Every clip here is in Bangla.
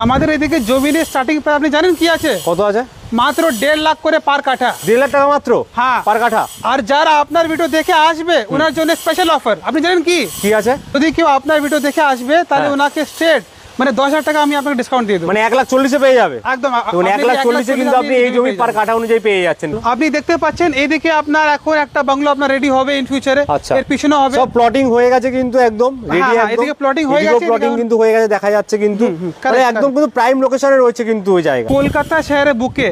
আমাদের এদিকে জমি নিয়ে স্টার্টিং প্রাইস আপনি জানেন কি আছে? কত আছে? মাত্র 1.5 লাখ করে পার কাঠা। 1.5 লাখ টাকা মাত্র? হ্যাঁ, পার কাঠা। আর যারা আপনার ভিডিও দেখে আসবে ওনার জন্য স্পেশাল অফার। আপনি জানেন কি কি আছে? যদি কেউ আপনার ভিডিও দেখে আসবে তাহলে ওনাকে স্ট্রেট মানে 10,000 টাকা আমি আপনাকে ডিসকাউন্ট দিয়ে দেব। মানে 1,40,000 পেয়ে যাবে একদম। 1,40,000 কিন্তু আপনি এই জমি পার কাঠা অনুযায়ী পেয়ে যাচ্ছেন। আপনি দেখতে পাচ্ছেন এইদিকে আপনার এখন একটা বাংলো আপনার রেডি হবে ইন ফিউচারে। এর পিছনে হবে সব প্লটিং হয়ে গেছে কিন্তু একদম রেডি। একদম এদিকে প্লটিং হয়ে গেছে, প্লটিং কিন্তু হয়ে গেছে দেখা যাচ্ছে কিন্তু মানে একদম কিন্তু প্রাইম লোকেশনে রয়েছে কিন্তু ওই জায়গা। কলকাতা শহরে বুকে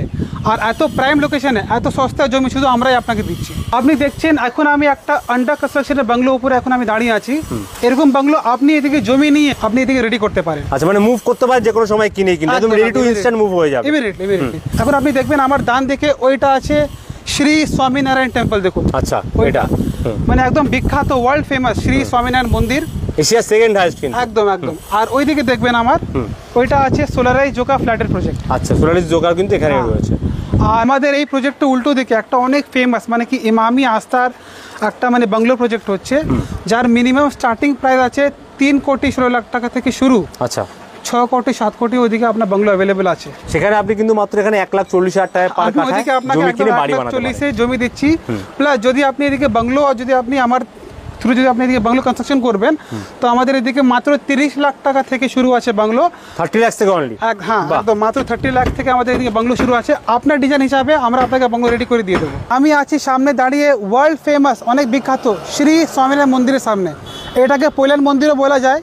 আর এত প্রাইম লোকেশনে এত সস্তা জমি শুধু আমরাই আপনাকে দিচ্ছি। আপনি দেখছেন এখন আমি একটা আন্ডার কনস্ট্রাকশনের বাংলো উপরে এখন আমি দাঁড়িয়ে আছি। এরকম বাংলো আপনি এদিকে জমি নিয়ে আপনি এদিকে রেডি করতে পারেন। আচ্ছা, মানে মুভ করতে পারে যে কোনো সময় কিনে কিন্তু একদম রেডি টু ইনস্ট্যান্ট মুভ হয়ে যাবে ইমিডিয়েটলি। এখন আপনি দেখবেন আমার ডান দিকে ওইটা আছে শ্রী স্বামীনারায়ণ টেম্পল। দেখুন আচ্ছা, ওইটা মানে একদম বিখ্যাত ওয়ার্ল্ড ফেমাস শ্রী স্বামীনারায়ণ মন্দির, এশিয়ার সেকেন্ড হাইয়েস্ট কিন্তু। একদম। আর ওইদিকে দেখবেন আমার ওইটা আছে সোলারাইজ জোকা ফ্ল্যাটের প্রজেক্ট। আচ্ছা, সোলারাইজ জোকা কিন্তু এখানে রয়েছে। আমাদের এই প্রজেক্টটা উল্টো দিকে একটা অনেক ফেমাস মানে কি ইমামি আস্থার একটা মানে বাংলো প্রজেক্ট হচ্ছে, যার মিনিমাম স্টার্টিং প্রাইস আছে 3,16,00,000 টাকা থেকে শুরু। আচ্ছা, 6 কোটি 7 কোটি ওইদিকে আপনার বাংলো অ্যাভেলেবেল আছে। সেখানে আপনি কিন্তু মাত্র এখানে 1,40,000 টাকা পার কাঠায় জমি কিনে বাড়ি বানাতে পারেন। 1,40,000 জমি দিচ্ছি। প্লাস যদি আপনি এদিকে বাংলো যদি আপনি আমার থ্রু যদি আপনি এদিকে বাংলো কনস্ট্রাকশন করবেন তো আমাদের এদিকে মাত্র 30 লাখ টাকা থেকে শুরু আছে বাংলো। 30 লাখ থেকে অনলি? হ্যাঁ, একদম মাত্র 30 লাখ থেকে আমাদের এদিকে বাংলো শুরু আছে। আপনার ডিজাইন হিসাবে আমরা আপনাকে বাংলো রেডি করে দিয়ে দেবো। আমি আছি সামনে দাঁড়িয়ে ওয়ার্ল্ড ফেমাস অনেক বিখ্যাত শ্রী স্বামীনারায়ণ মন্দিরের সামনে। এটাকে পৈলান মন্দিরও বলা যায়।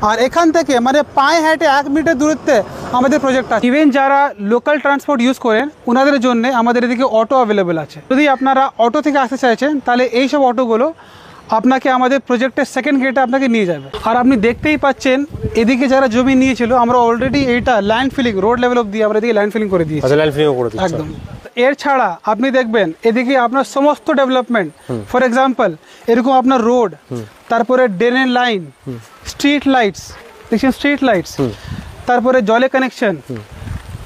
আর এখান থেকে মানে পায়ে হেঁটে 1 মিনিটের দূরত্বে আমাদের প্রজেক্ট আছে। ইভেন যারা লোকাল ট্রান্সপোর্ট ইউজ করেন ওনাদের জন্য আমাদের এদিকে অটো অ্যাভেলেবেল আছে। যদি আপনারা অটো থেকে আসতে চাইছেন তাহলে এইসব অটোগুলো আপনাকে আমাদের প্রজেক্টের সেকেন্ড গেটে আপনাকে নিয়ে যাবে। আর আপনি দেখতেই পাচ্ছেন এদিকে যারা জমি নিয়েছিল আমরা অলরেডি এইটা ল্যান্ড ফিলিং রোড লেভেল অব দিয়ে আমরা এদিকে ল্যান্ড ফিলিং করে দিয়েছি। আচ্ছা, ল্যান্ড ফিলিং করে দিয়েছি একদম। এর ছাড়া আপনি দেখবেন এদিকে আপনার সমস্ত ডেভেলপমেন্ট, ফর এক্সাম্পল এরকম আপনার রোড, তারপরে ড্রেনের লাইন, স্ট্রিট লাইটস, দেখছেন স্ট্রিট লাইটস, তারপরে জলে কানেকশন,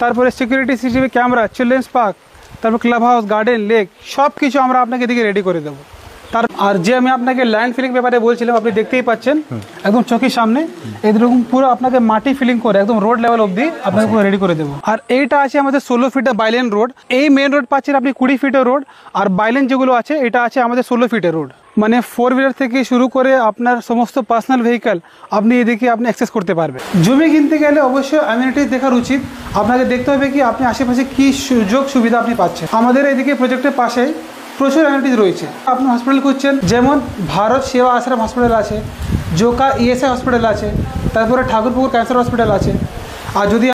তারপরে security CCTV camera, children's park, তারপর ক্লাব হাউস, গার্ডেন, লেক সব কিছু আমরা আপনাকে এদিকে রেডি করে দেবো। আর যে আমি আপনাকে ল্যান্ড ফিলিং ব্যাপারে বলছিলাম আপনি দেখতেই পাচ্ছেন একদম চোখের সামনে এরকম পুরো আপনাকে মাটি ফিলিং করে একদম রোড লেভেল অবধি আপনাকে পুরো রেডি করে দেবো। আর এইটা আছে আমাদের 16 ফিটের বাইলেন রোড। এই মেন রোড পাচ্ছেন আপনি 20 ফিটের রোড। আর বাইলেন যেগুলো আছে এটা আছে আমাদের 16 ফিটের রোড। মানে 4 হুইলার থেকে শুরু করে আপনার সমস্ত পার্সোনাল ভেহিক্যাল আপনি এদিকে আপনি অ্যাক্সেস করতে পারবেন। জমি কিনতে গেলে অবশ্যই অ্যামিনিটিস দেখার উচিত। আপনাকে দেখতে হবে কি আপনি আশেপাশে কী সুযোগ সুবিধা আপনি পাচ্ছেন। আমাদের এদিকে প্রজেক্টের পাশে প্রচুর অ্যামিনিটিস রয়েছে। আপনি হসপিটাল খুঁজছেন, যেমন ভারত সেবা আশ্রম হসপিটাল আছে, জোকা ইএসআই হসপিটাল আছে, তারপরে ঠাকুরপুকুর ক্যান্সার হসপিটাল আছে। আর যদি